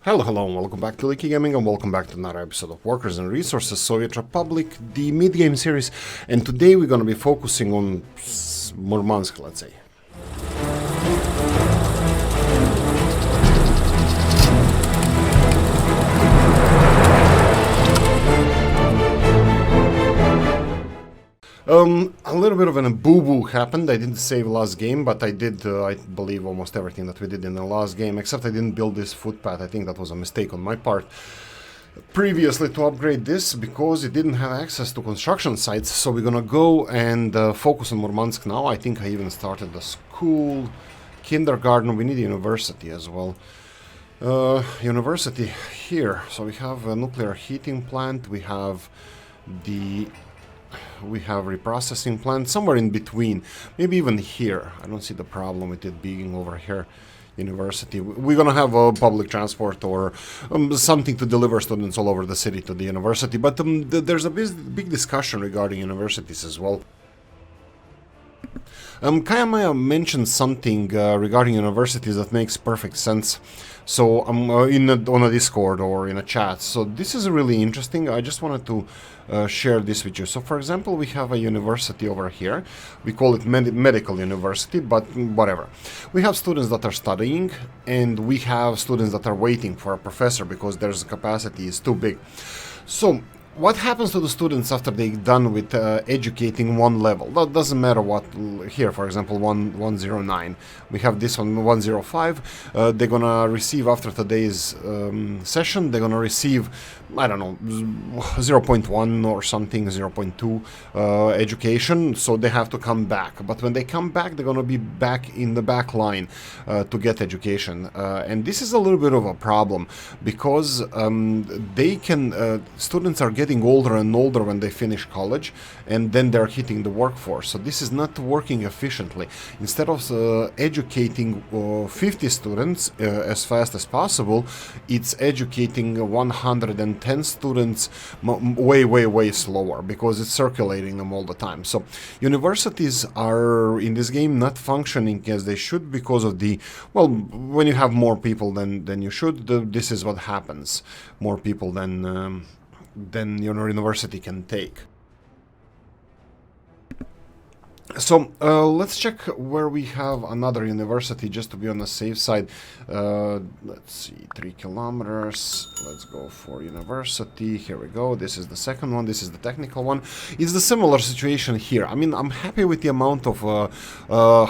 Hello, and welcome back to Oolykee Gaming, and welcome back to another episode of Workers and Resources Soviet Republic, the mid-game series, and today we're gonna be focusing on Murmansk, let's say. A little bit of a boo-boo happened. I didn't save last game, but I did, I believe, almost everything that we did in the last game, except I didn't build this footpath. I think that was a mistake on my part previously to upgrade this, because it didn't have access to construction sites. So we're gonna go and focus on Murmansk now. I think I even started the school, kindergarten. We need a university as well. University here. So we have a nuclear heating plant. We have reprocessing plant somewhere in between, maybe even here. I don't see the problem with it being over here. University, we're gonna have a public transport or something to deliver students all over the city to the university, but there's a big discussion regarding universities as well. Kayamaya mentioned something regarding universities that makes perfect sense. So I'm on a Discord or in a chat. So this is really interesting. I just wanted to share this with you. So for example, we have a university over here. We call it medical university, but whatever. We have students that are studying, and we have students that are waiting for a professor because their capacity is too big. So what happens to the students after they're done with educating one level? That doesn't matter what. Here, for example, 109. We have this one, 105. They're gonna receive, after today's session, they're gonna receive, I don't know, 0.1 or something, 0.2 education. So they have to come back. But when they come back, they're gonna be back in the back line to get education. And this is a little bit of a problem, because students are getting older and older when they finish college, and then they're hitting the workforce. So this is not working efficiently. Instead of educating 50 students as fast as possible, it's educating 110 students way slower, because it's circulating them all the time. So universities are in this game not functioning as they should because of when you have more people than you should, this is what happens. More people than your university can take. So let's check where we have another university, just to be on the safe side. Let's see, 3 kilometers. Let's go for university. Here we go. This is the second one. This is the technical one. It's the similar situation here. I mean, I'm happy with the amount of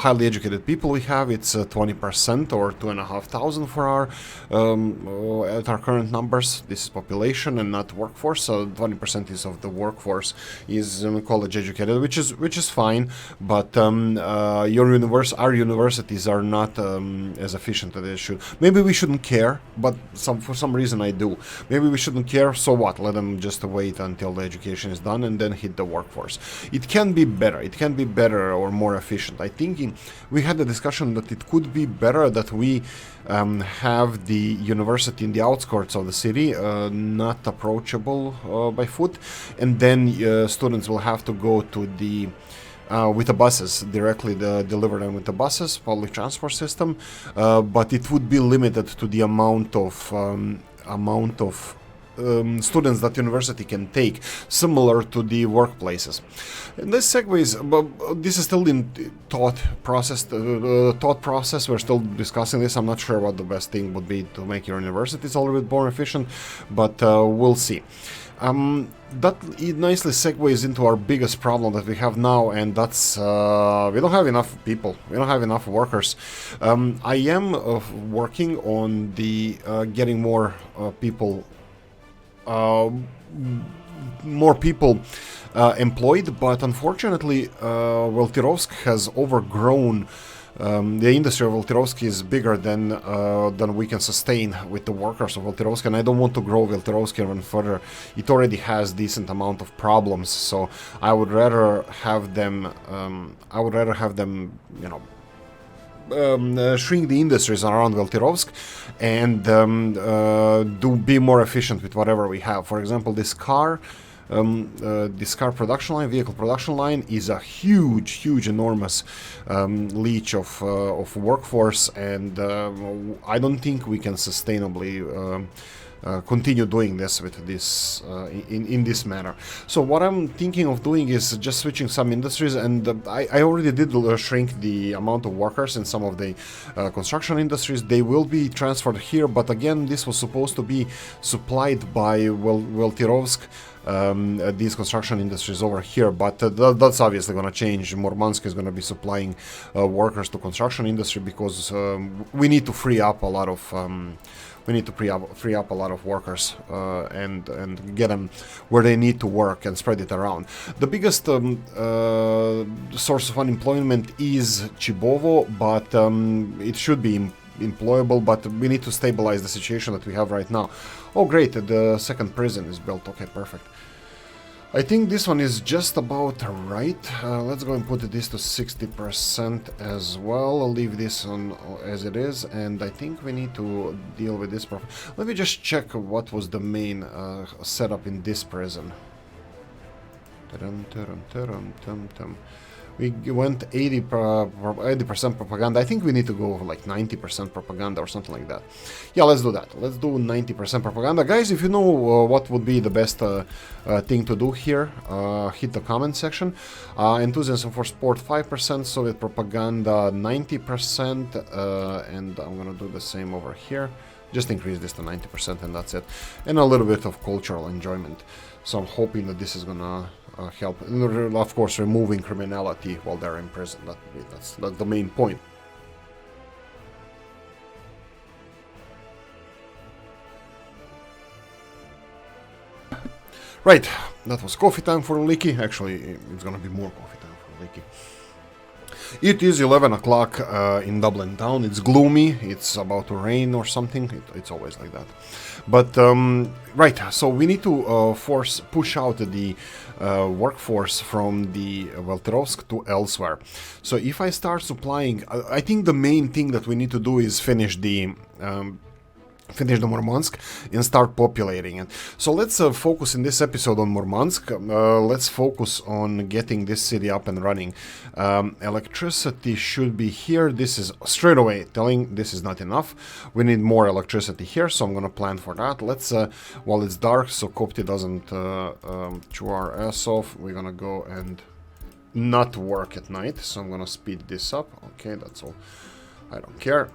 highly educated people we have. It's 20% or 2,500 for at our current numbers. This is population and not workforce. So 20% is of the workforce is college educated, which is fine. But our universities are not as efficient as they should. Maybe we shouldn't care, but for some reason I do. Maybe we shouldn't care, so what? Let them just wait until the education is done and then hit the workforce. It can be better. It can be better or more efficient. I think we had a discussion that it could be better that we have the university in the outskirts of the city, not approachable by foot, and then students will have to go to the with the buses, directly deliver them with the buses, public transport system, but it would be limited to the amount of students that university can take, similar to the workplaces. And this segues, but this is still in thought process. We're still discussing this. I'm not sure what the best thing would be to make your universities a little bit more efficient, but we'll see. That nicely segues into our biggest problem that we have now, and that's we don't have enough people. We don't have enough workers. I am working on the getting more people employed, but unfortunately Veltirovsk has overgrown. The industry of Veltirovsk is bigger than we can sustain with the workers of Veltirovsk, and I don't want to grow Veltirovsk even further. It already has decent amount of problems, so I would rather have them. Shrink the industries around Veltirovsk and be more efficient with whatever we have. For example, this car this car production line, vehicle production line, is a huge, enormous leech of workforce, and I don't think we can sustainably continue doing this with this in this manner. So what I'm thinking of doing is just switching some industries, and I already did shrink the amount of workers in some of the construction industries. They will be transferred here, but again, this was supposed to be supplied by Weltirovsk, these construction industries over here, but that's obviously going to change. Murmansk is going to be supplying workers to construction industry because we need to free up a lot of free up a lot of workers and get them where they need to work and spread it around. The biggest source of unemployment is Chibovo, but it should be employable, but we need to stabilize the situation that we have right now. Oh great, the second prison is built. Okay, perfect. I think this one is just about right. Let's go and put this to 60% as well. I'll leave this on as it is, and I think we need to deal with this properly. Let me just check what was the main setup in this prison. We went 80% propaganda. I think we need to go like 90% propaganda or something like that. Yeah, let's do that. Let's do 90% propaganda. Guys, if you know what would be the best thing to do here, hit the comment section. Enthusiasm for sport 5%, Soviet propaganda 90%, and I'm gonna do the same over here. Just increase this to 90% and that's it. And a little bit of cultural enjoyment. So I'm hoping that this is gonna help. And of course, removing criminality while they're in prison. That's the main point. Right, that was coffee time for Oolykee. Actually, it's gonna be more coffee time for Oolykee. It is 11 o'clock in Dublin town. It's gloomy. It's about to rain or something. It's always like that. But right, so we need to push out the workforce from the Weltirovsk to elsewhere. So if I start supplying, I think the main thing that we need to do is finish the Murmansk and start populating it. So let's focus in this episode on Murmansk. Let's focus on getting this city up and running. Electricity should be here. This is straight away telling this is not enough. We need more electricity here, so I'm gonna plan for that. Let's while it's dark, so Kopti doesn't chew our ass off, we're gonna go and not work at night. So I'm gonna speed this up. Okay, that's all. I don't care.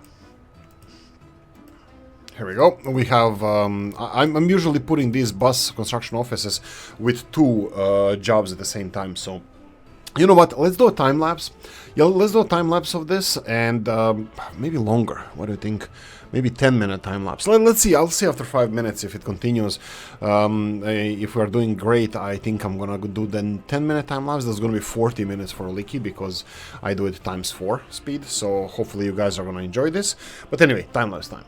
Here we go. We have, I'm usually putting these bus construction offices with two jobs at the same time. So, you know what? Let's do a time lapse. Yeah, let's do a time lapse of this and maybe longer. What do you think? Maybe 10-minute time lapse. Let's see. I'll see after 5 minutes if it continues. If we're doing great, I think I'm gonna do then 10-minute time lapse. That's gonna be 40 minutes for Oolykee because I do it ×4 speed. So hopefully you guys are gonna enjoy this. But anyway, time lapse time.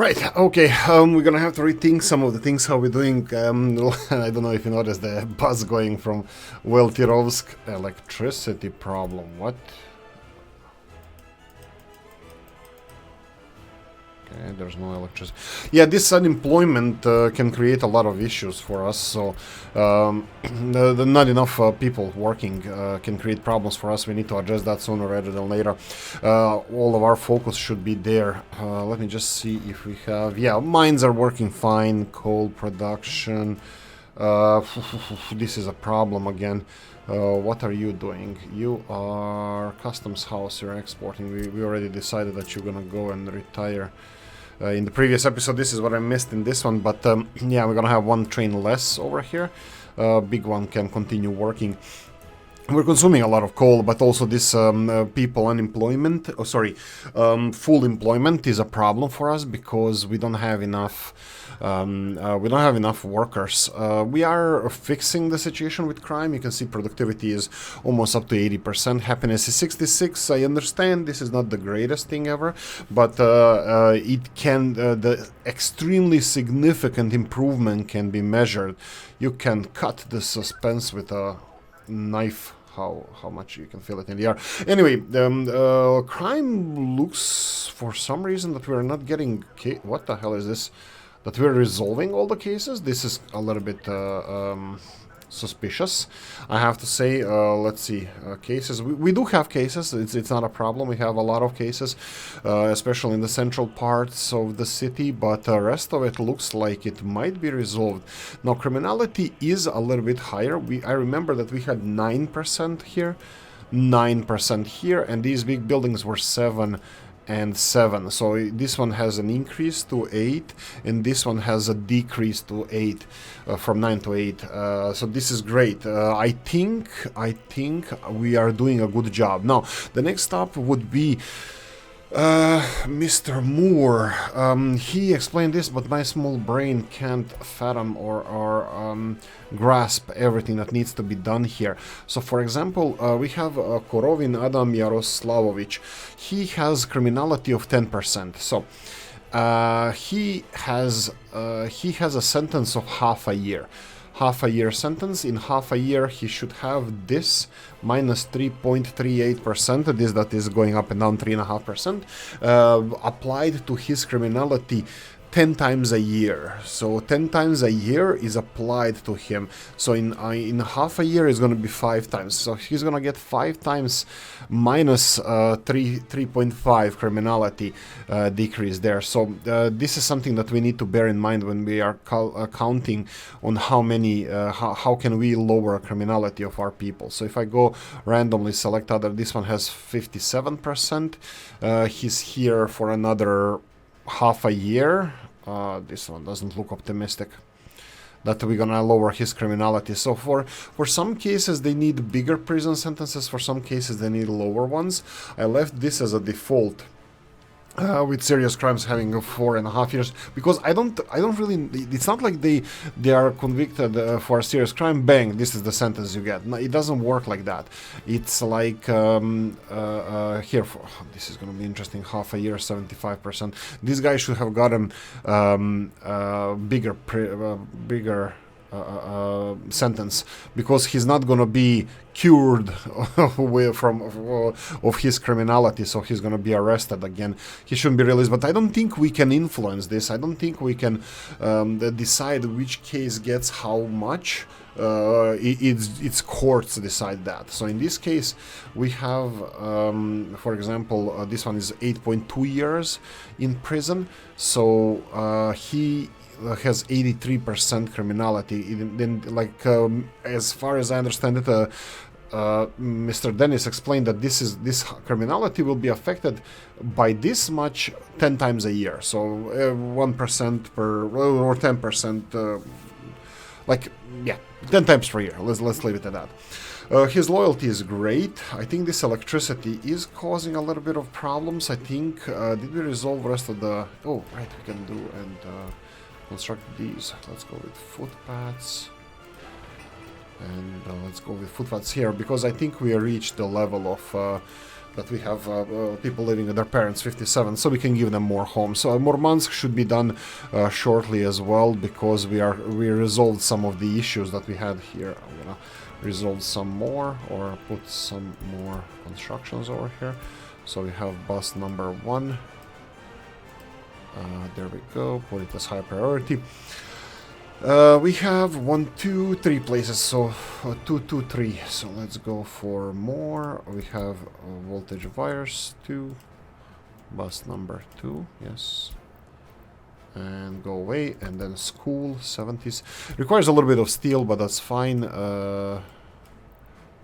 Right, okay, we're gonna have to rethink some of the things how we're doing. I don't know if you noticed the bus going from Weltirovsk. Electricity problem, what? Okay, there's no electricity. Yeah, this unemployment can create a lot of issues for us, so not enough people working can create problems for us. We need to address that sooner rather than later. All of our focus should be there. Let me just see if we have... Yeah, mines are working fine. Coal production. This is a problem again. What are you doing? You are customs house, you're exporting. We already decided that you're gonna go and retire. In the previous episode, this is what I missed in this one, but yeah, we're gonna have one train less over here. Big one can continue working. We're consuming a lot of coal, but also this people unemployment, full employment is a problem for us because we don't have enough workers. We are fixing the situation with crime. You can see productivity is almost up to 80%. Happiness is 66. I understand this is not the greatest thing ever, but it can, the extremely significant improvement can be measured. You can cut the suspense with a knife. How much you can feel it in the air. Anyway, crime looks for some reason that we're not getting... What the hell is this? That we're resolving all the cases? This is a little bit suspicious, I have to say. Let's see, cases. We do have cases. It's not a problem. We have a lot of cases, especially in the central parts of the city, but the rest of it looks like it might be resolved. Now, criminality is a little bit higher. I remember that we had 9% here, 9% here, and these big buildings were 7 and 7. So this one has an increase to 8, and this one has a decrease to 8, from 9 to 8. So this is great. I think we are doing a good job. Now, the next stop would be Mr. Moore. He explained this, but my small brain can't fathom or grasp everything that needs to be done here. So, for example, we have Korovin Adam Yaroslavovich. He has criminality of 10%. So, he has a sentence of half a year. Half a year sentence. In half a year he should have this minus 3.38%, this that is going up and down 3.5%, applied to his criminality 10 times a year. So 10 times a year is applied to him. So in half a year is going to be 5 times. So he's going to get 5 times minus 3.5 criminality decrease there. So this is something that we need to bear in mind when we are counting on how many, how can we lower criminality of our people. So if I go randomly select other, this one has 57%. He's here for another half a year. This one doesn't look optimistic that we're gonna lower his criminality. So for some cases they need bigger prison sentences, for some cases they need lower ones. I left this as a default. With serious crimes having 4.5 years, because I don't really, it's not like they are convicted for a serious crime, bang, this is the sentence you get. No, it doesn't work like that. It's like here, this is going to be interesting, half a year, 75%. This guy should have gotten bigger sentence, because he's not gonna be cured of his criminality, so he's gonna be arrested again. He shouldn't be released, but I don't think we can influence this. I don't think we can decide which case gets how much. It's courts decide that. So in this case we have for example, this one is 8.2 years in prison, so he has 83% criminality. Then, like, as far as I understand it, Mr. Dennis explained that this criminality will be affected by this much 10 times a year. So 1% per, or 10%, like, yeah, 10 times per year. Let's leave it at that. His loyalty is great. I think this electricity is causing a little bit of problems. I think, did we resolve the rest of the... Oh, right, we can do and construct these. Let's go with footpaths. And let's go with footpaths here, because I think we reached the level of that we have people living with their parents, 57, so we can give them more homes. So Murmansk should be done shortly as well, because we resolved some of the issues that we had here. I'm gonna resolve some more, or put some more constructions over here. So we have bus number 1. There we go, put it as high priority. We have 1, 2, 3 places, so 2, 2, 3. So let's go for more. We have voltage wires 2, bus number 2, yes. And go away, and then school 70s. Requires a little bit of steel, but that's fine.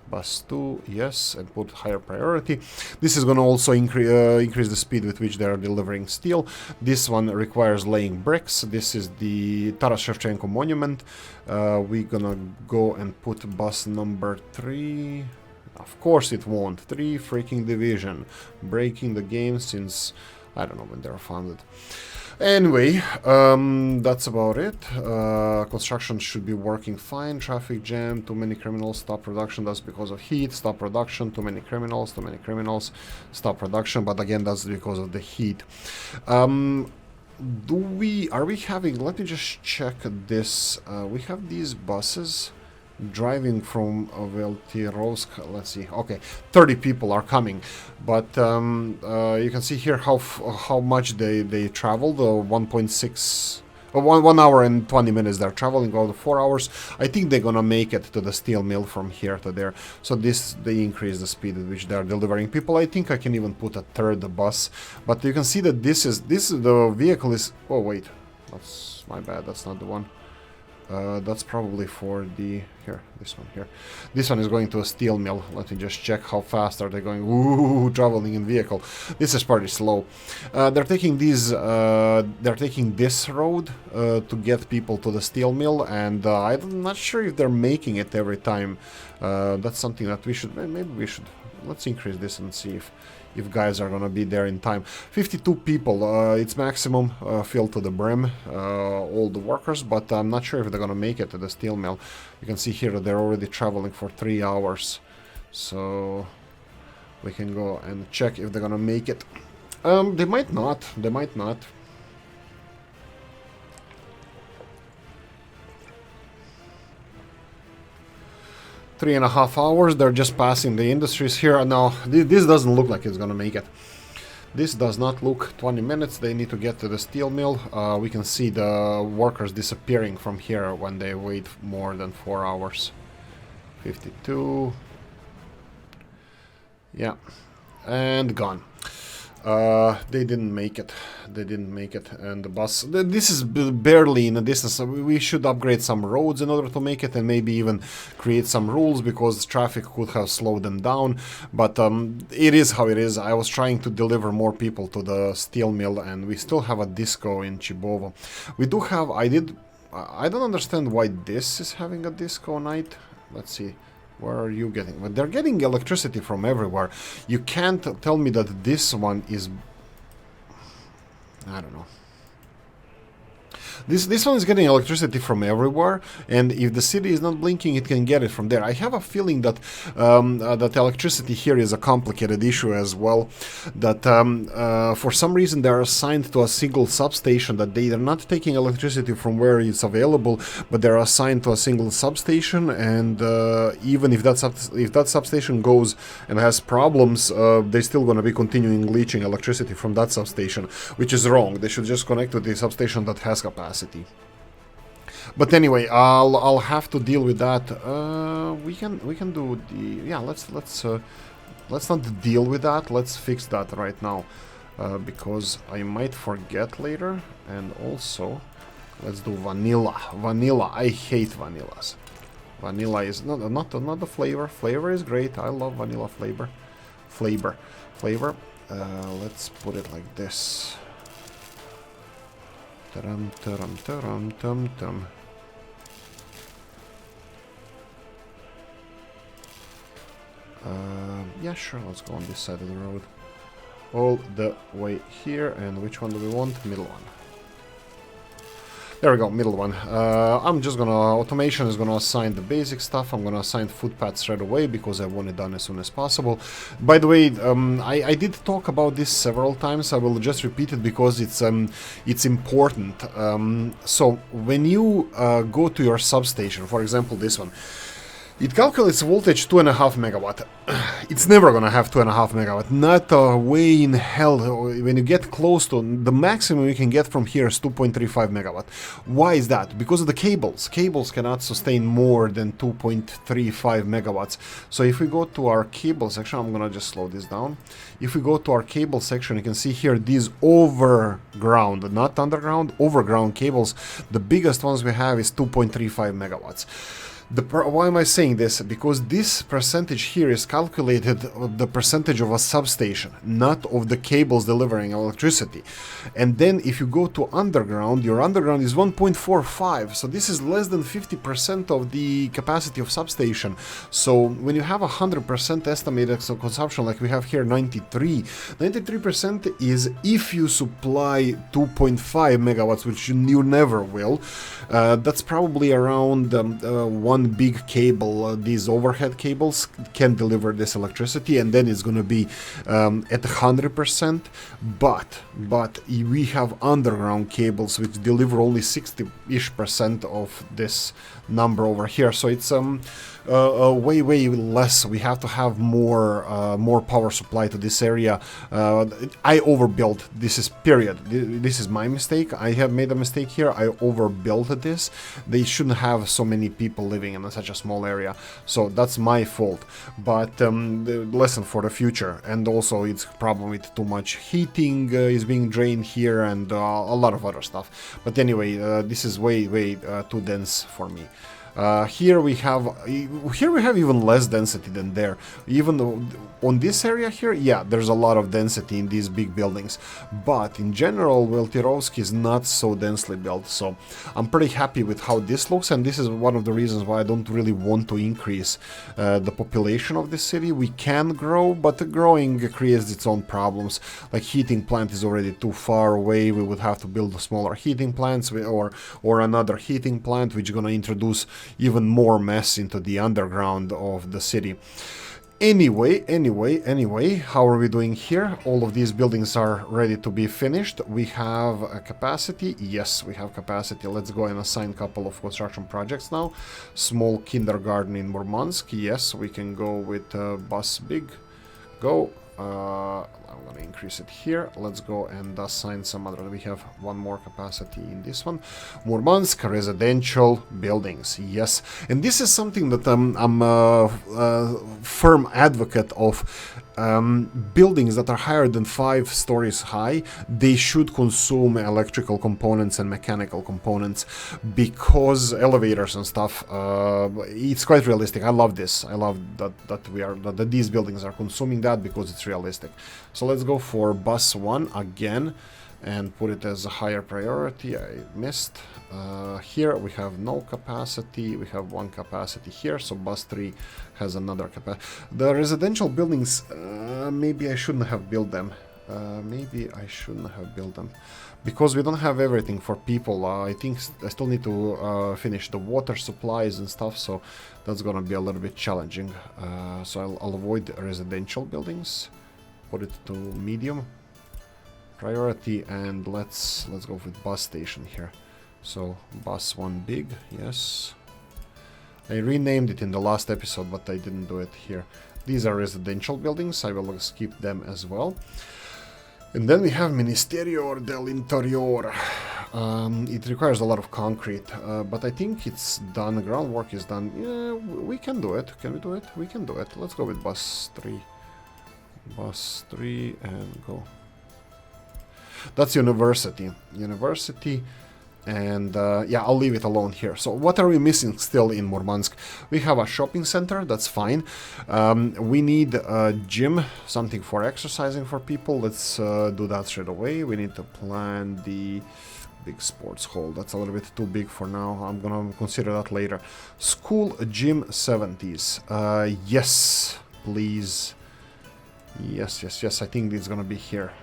Bus 2, yes, and put higher priority. This is going to also increase the speed with which they are delivering steel. This one requires laying bricks. This is the Taras Shevchenko monument. We're gonna go and put bus number 3. Of course it won't. 3 freaking division. Breaking the game since, I don't know when they were founded. Anyway, that's about it. Construction should be working fine. Traffic jam, too many criminals, stop production, that's because of heat. Stop production, too many criminals, stop production, but again, that's because of the heat. Are we having, let me just check this. We have these buses driving from Veltirovsk. Let's see. Okay, 30 people are coming, but you can see here how much they traveled. 1.6, 1 hour and 20 minutes. They're traveling over 4 hours. I think they're gonna make it to the steel mill from here to there. So they increase the speed at which they're delivering people. I think I can even put a 3rd bus, but you can see that this is the vehicle is. Oh wait, that's my bad. That's not the one. That's probably for the, here, this one here. This one is going to a steel mill. Let me just check how fast are they going. Ooh, traveling in vehicle. This is pretty slow. They're taking this road to get people to the steel mill, and I'm not sure if they're making it every time. That's something that we should, maybe we should, let's increase this and see if guys are gonna be there in time. 52 people, it's maximum filled to the brim, all the workers, but I'm not sure if they're gonna make it to the steel mill. You can see here that they're already traveling for 3 hours, so we can go and check if they're gonna make it. They might not. 3.5 hours, they're just passing the industries here. No, this doesn't look like it's gonna make it. This does not look 20 minutes, they need to get to the steel mill. We can see the workers disappearing from here when they wait more than 4 hours. 52. Yeah, and gone. They didn't make it. And the bus, this is barely in a distance. We should upgrade some roads in order to make it, and maybe even create some rules, because traffic could have slowed them down. But it is how it is. I was trying to deliver more people to the steel mill, and we still have a disco in Chibovo. We do have, I don't understand why this is having a disco night. Let's see. Where are you getting? But they're getting electricity from everywhere. You can't tell me that this one is, I don't know. This one is getting electricity from everywhere, and if the city is not blinking, it can get it from there. I have a feeling that that electricity here is a complicated issue as well. That for some reason they are assigned to a single substation. That they are not taking electricity from where it's available, but they are assigned to a single substation. And even if that substation goes and has problems, they're still going to be continuing leaching electricity from that substation, which is wrong. They should just connect to the substation that has capacity. But anyway, I'll have to deal with that. We can do the, yeah. Let's not deal with that. Let's fix that right now, because I might forget later. And also, let's do vanilla. Vanilla. I hate vanillas. Vanilla is not the flavor. Flavor is great. I love vanilla flavor. Flavor. Let's put it like this. Taram, taram, taram, tum, tum. Yeah, sure, let's go on this side of the road. All the way here, and which one do we want? Middle one. There we go, middle one. I'm just gonna, automation is gonna assign the basic stuff. I'm gonna assign footpaths right away because I want it done as soon as possible. By the way, I did talk about this several times. I will just repeat it because it's important. So when you go to your substation, for example, this one, it calculates voltage 2.5 megawatt. It's never gonna have 2.5 megawatt. Not a way in hell. When you get close to the maximum you can get from here is 2.35 megawatt. Why is that? Because of the cables. Cables cannot sustain more than 2.35 megawatts. So if we go to our cable section, I'm gonna just slow this down. If we go to our cable section, you can see here these overground, not underground, overground cables. The biggest ones we have is 2.35 megawatts. Why am I saying this? Because this percentage here is calculated the percentage of a substation, not of the cables delivering electricity. And then if you go to underground, your underground is 1.45, so this is less than 50% of the capacity of substation. So when you have 100% estimated consumption like we have here, 93% is if you supply 2.5 megawatts, which you never will. That's probably around one big cable. These overhead cables can deliver this electricity, and then it's going to be at 100%. But we have underground cables which deliver only 60-ish% of this number over here. So it's way less. We have to have more power supply to this area. I overbuilt. This is period. This is my mistake. I have made a mistake here. I overbuilt this. They shouldn't have so many people living in such a small area. So that's my fault. But the lesson for the future. And also it's a problem with too much heating is being drained here, and a lot of other stuff. But anyway, this is way too dense for me. Here we have even less density than there. Even though on this area here, yeah, there's a lot of density in these big buildings. But in general, Weltirovsky is not so densely built. So I'm pretty happy with how this looks, and this is one of the reasons why I don't really want to increase the population of this city. We can grow, but the growing creates its own problems. Like heating plant is already too far away. We would have to build smaller heating plants or another heating plant, which is going to introduce even more mess into the underground of the city. Anyway, how are we doing here? All of these buildings are ready to be finished. We have a capacity. Yes, we have capacity. Let's go and assign a couple of construction projects now. Small kindergarten in Murmansk. Yes, we can go with bus big. Go. I'm going to increase it here. Let's go and assign some other. We have one more capacity in this one. Murmansk residential buildings. Yes. And this is something that I'm a firm advocate of. Buildings that are higher than 5 stories high, they should consume electrical components and mechanical components, because elevators and stuff, it's quite realistic. I love this. I love that these buildings are consuming that, because it's realistic. So let's go for bus 1 again and put it as a higher priority. I missed. Here we have no capacity. We have one capacity here, so bus 3 has another capacity. The residential buildings, maybe I shouldn't have built them. Because we don't have everything for people. I think I still need to finish the water supplies and stuff, so that's gonna be a little bit challenging. So I'll avoid residential buildings, put it to medium priority, and let's go with bus station here. So bus 1 big, yes. I renamed it in the last episode, but I didn't do it here. These are residential buildings. I will skip them as well. And then we have Ministerio del Interior. It requires a lot of concrete, but I think it's done. Groundwork is done. Yeah, we can do it. Can we do it? We can do it. Let's go with bus 3. Bus 3 and go. That's university. And yeah, I'll leave it alone here. So what are we missing still in Murmansk? We have a shopping center, that's fine. We need a gym, something for exercising for people. Let's do that straight away. We need to plan the big sports hall. That's a little bit too big for now. I'm gonna consider that later. School gym 70s. Yes, please. Yes. I think it's gonna be here.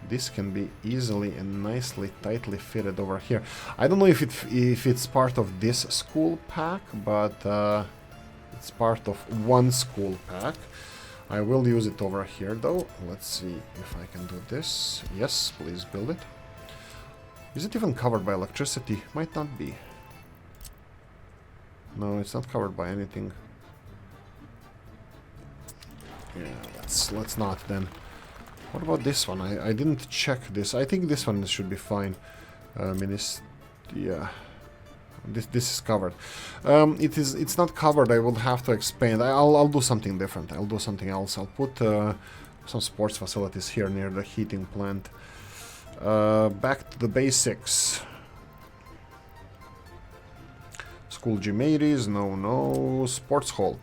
This can be easily and nicely, tightly fitted over here. I don't know if it's part of this school pack, but it's part of one school pack. I will use it over here, though. Let's see if I can do this. Yes, please build it. Is it even covered by electricity? Might not be. No, it's not covered by anything. Yeah, let's not then. What about this one? I didn't check this. I think this one should be fine. Yeah, this is covered. It's not covered. I will have to expand. I'll do something different. I'll do something else. I'll put some sports facilities here near the heating plant. Back to the basics. School gym 80s, no. Sports hall.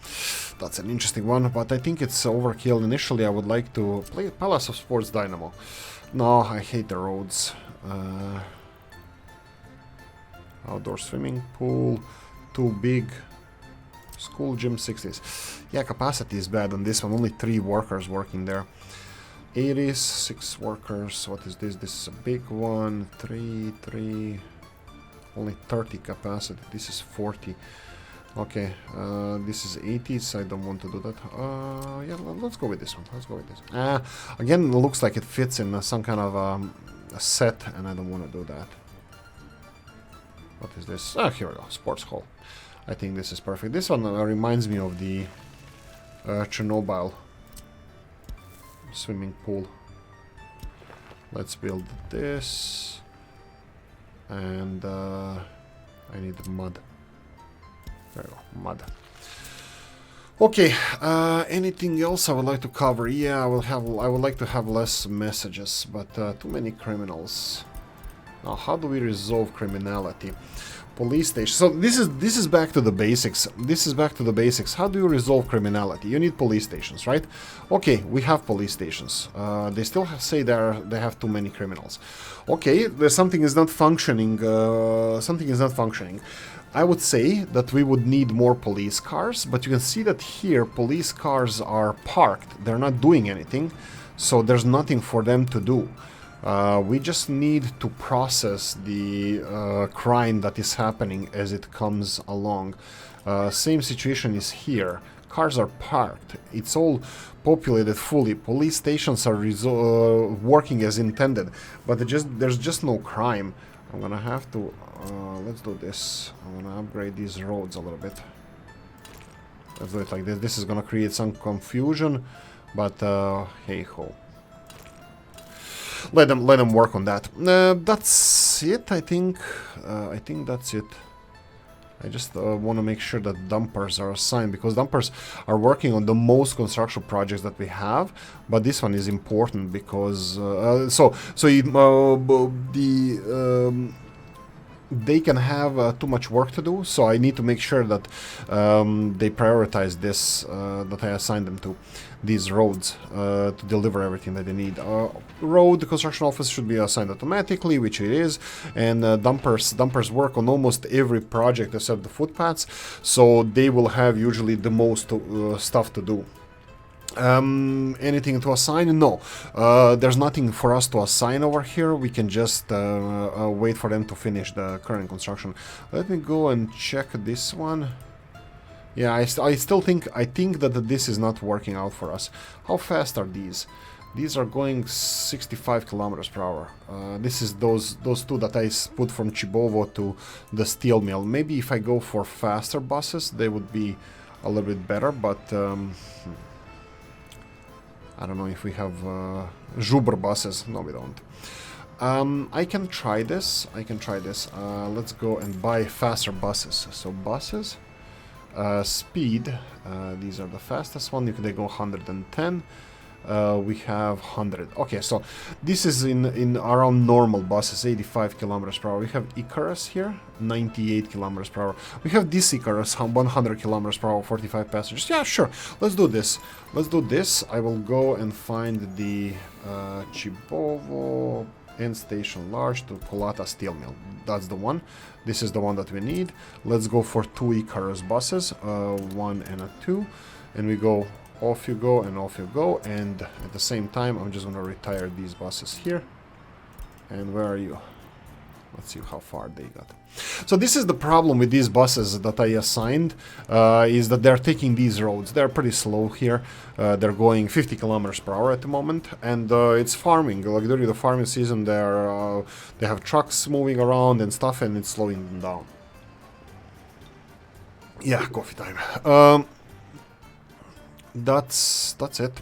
That's an interesting one, but I think it's overkill. Initially, I would like to play Palace of Sports Dynamo. No, I hate the roads. Outdoor swimming pool, too big. School gym 60s. Yeah, capacity is bad on this one. Only 3 workers working there. 80s, 6 workers. What is this? This is a big one. 3. Only 30 capacity. This is 40. Okay, this is 80s. I don't want to do that. Yeah, let's go with this one. Again, it looks like it fits in some kind of a set, and I don't want to do that. What is this? Ah, here we go. Sports hall. I think this is perfect. This one reminds me of the Chernobyl swimming pool. Let's build this. And I need mud. There we go, mud. Okay, anything else I would like to cover? Yeah, I would like to have less messages, but too many criminals. Now, how do we resolve criminality? Police station. So this is back to the basics. How do you resolve criminality? You need police stations, right? Okay, we have police stations. They still say they have too many criminals. Okay, there's something is not functioning. I would say that we would need more police cars, but you can see that here police cars are parked. They're not doing anything, so there's nothing for them to do. We just need to process the crime that is happening as it comes along. Same situation is here. Cars are parked. It's all populated fully. Police stations are working as intended, but there's just no crime. I'm gonna have to... let's do this. I'm gonna upgrade these roads a little bit. Let's do it like this. This is gonna create some confusion, but hey-ho. Let them work on that. That's it, I think. I think that's it. I just want to make sure that dumpers are assigned, because dumpers are working on the most construction projects that we have. But this one is important because they can have too much work to do. So I need to make sure that they prioritize this that I assigned them to. These roads to deliver everything that they need. Road construction office should be assigned automatically, which it is, and dumpers work on almost every project except the footpaths, so they will have usually the most stuff to do. Anything to assign? No. There's nothing for us to assign over here. We can just wait for them to finish the current construction. Let me go and check this one. Yeah, I still think that this is not working out for us. How fast are these? These are going 65 kilometers per hour. This is those two that I put from Chibovo to the steel mill. Maybe if I go for faster buses, they would be a little bit better, but I don't know if we have Zubr buses. No, we don't. I can try this. Let's go and buy faster buses. So buses. Speed, these are the fastest one. They go 110. We have 100. Okay, so this is in around normal buses, 85 kilometers per hour. We have Icarus here, 98 kilometers per hour. We have this Icarus, 100 kilometers per hour, 45 passengers. Yeah, sure. Let's do this. I will go and find the Chibovo end station large to Kolata steel mill. That's the one. This is the one that we need. Let's go for 2 Icarus buses, 1 and a 2, and we go Off you go and off you go. And at the same time, I'm just going to retire these buses here. And where are you? Let's see how far they got. So this is the problem with these buses that I assigned, is that they're taking these roads. They're pretty slow here. They're going 50 kilometers per hour at the moment, and it's farming. Like during the farming season, they have trucks moving around and stuff, and it's slowing them down. Yeah, coffee time. That's it.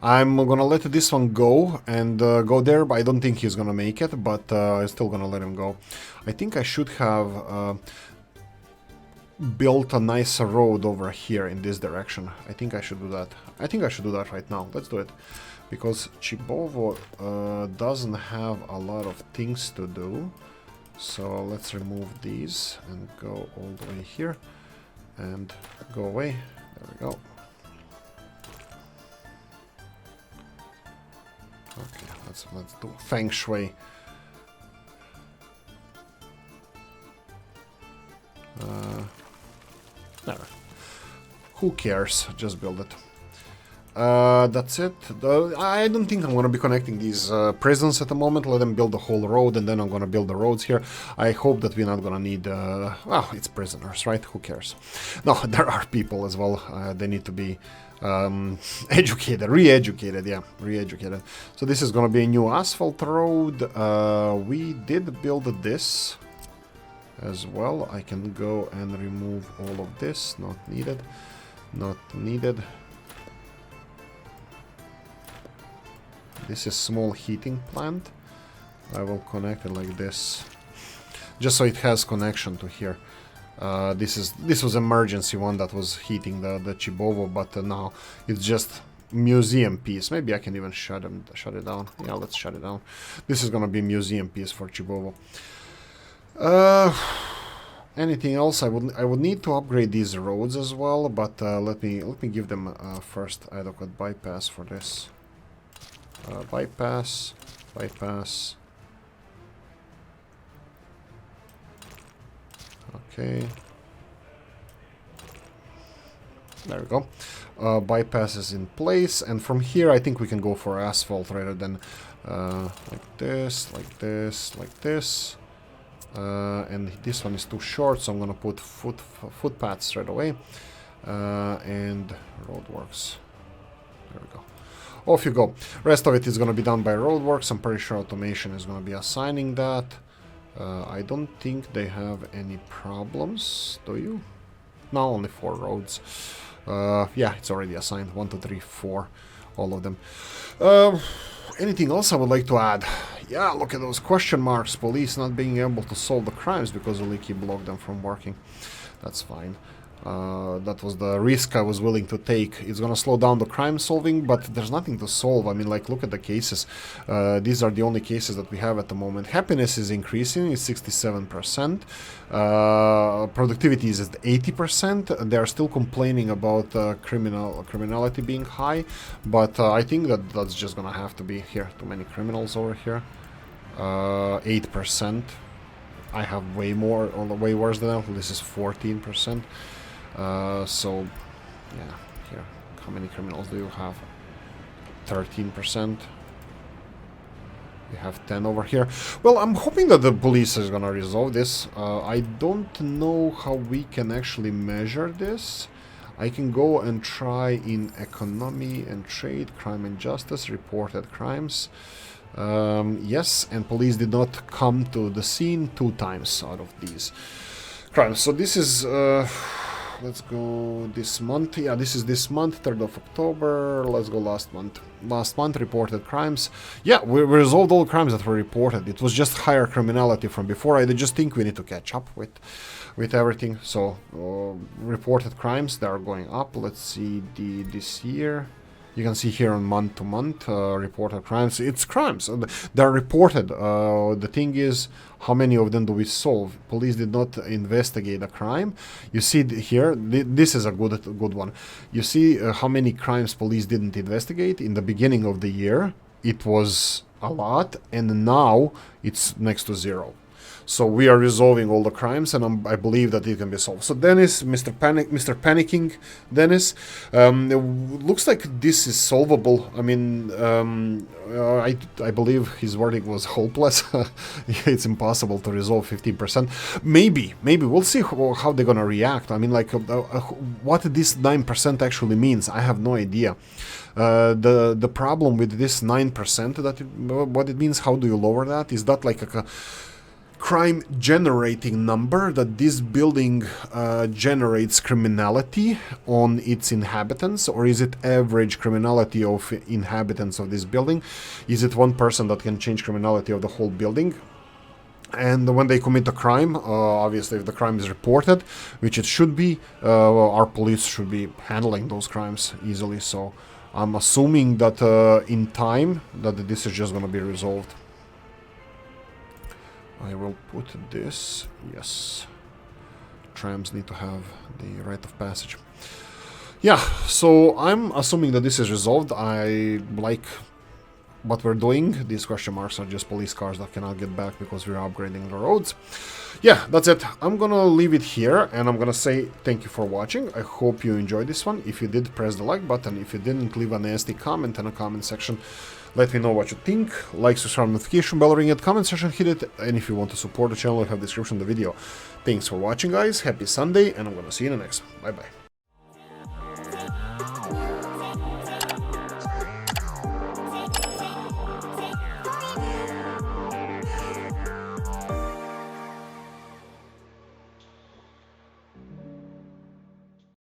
I'm gonna let this one go and go there, but I don't think he's gonna make it, but I'm still gonna let him go. I think I should have built a nicer road over here in this direction. I think I should do that. I think I should do that right now. Let's do it. Because Chibovo doesn't have a lot of things to do. So let's remove these and go all the way here. And go away. There we go. Okay, let's do Feng Shui. There. Who cares? Just build it. That's it. I don't think I'm going to be connecting these prisons at the moment. Let them build the whole road, and then I'm going to build the roads here. I hope that we're not going to need... well, it's prisoners, right? Who cares? No, there are people as well. They need to be educated, re-educated, yeah, re-educated. So this is going to be a new asphalt road. We did build this as well. I can go and remove all of this. Not needed. Not needed. This is small heating plant. I will connect it like this, just so it has connection to here. This was emergency one that was heating the Chibovo, but now it's just museum piece. Maybe I can even shut it down. Yeah, let's shut it down. This is gonna be museum piece for Chibovo. Anything else? I would need to upgrade these roads as well, but let me give them first adequate bypass for this. Bypass. Okay. There we go. Bypass is in place, and from here I think we can go for asphalt rather than like this, like this, like this. And this one is too short, so I'm gonna put footpaths straight away. And roadworks. There we go. Off you go. Rest of it is going to be done by roadworks. I'm pretty sure automation is going to be assigning that. I don't think they have any problems, do you? No, only 4 roads. Yeah, it's already assigned. 1, 2, 3, 4. All of them. Anything else I would like to add? Yeah, look at those question marks. Police not being able to solve the crimes because Oolykee blocked them from working. That's fine. That was the risk I was willing to take. It's gonna slow down the crime solving, but there's nothing to solve. I mean, like, look at the cases. These are the only cases that we have at the moment. Happiness is increasing, it's 67%. Productivity is at 80%. They're still complaining about criminality being high, but I think that that's just gonna have to be here. Too many criminals over here. 8%. I have way more, way worse than that. This is 14%. So, yeah, here. How many criminals do you have? 13%. We have 10 over here. Well, I'm hoping that the police is gonna resolve this. I don't know how we can actually measure this. I can go and try in economy and trade, crime and justice, reported crimes. Yes, and police did not come to the scene 2 times out of these crimes. So this is, let's go this month. Yeah, this is this month, 3rd of October. Let's go last month. Last month, reported crimes. Yeah, we resolved all crimes that were reported. It was just higher criminality from before. I just think we need to catch up with everything. So, reported crimes, they are going up. Let's see this year. You can see here on month-to-month reported crimes. It's crimes. They're reported. The thing is, how many of them do we solve? Police did not investigate a crime. You see here, this is a good one. You see how many crimes police didn't investigate. In the beginning of the year, it was a lot, and now it's next to 0. So we are resolving all the crimes, and I believe that it can be solved. So Dennis, Mr. Panicking, Dennis, it looks like this is solvable. I mean, I believe his verdict was hopeless. It's impossible to resolve 15%. Maybe we'll see how they're gonna react. I mean, like, what this 9% actually means, I have no idea. The problem with this 9%, what it means, how do you lower that? Is that like a crime generating number, that this building generates criminality on its inhabitants, or is it average criminality of inhabitants of this building? Is it one person that can change criminality of the whole building? And when they commit a crime, obviously if the crime is reported, which it should be, our police should be handling those crimes easily. So I'm assuming that in time that this is just going to be resolved. I will put this, yes, trams need to have the rite of passage. Yeah, so I'm assuming that this is resolved. I like what we're doing. These question marks are just police cars that cannot get back because we're upgrading the roads. Yeah, that's it. I'm gonna leave it here, and I'm gonna say thank you for watching. I hope you enjoyed this one. If you did, press the like button. If you didn't, leave a nasty comment in the comment section. Let me know what you think. Like, subscribe, notification bell, ring it, comment section, hit it. And if you want to support the channel, I have description of the video. Thanks for watching, guys. Happy Sunday, and I'm gonna see you in the next one. Bye bye.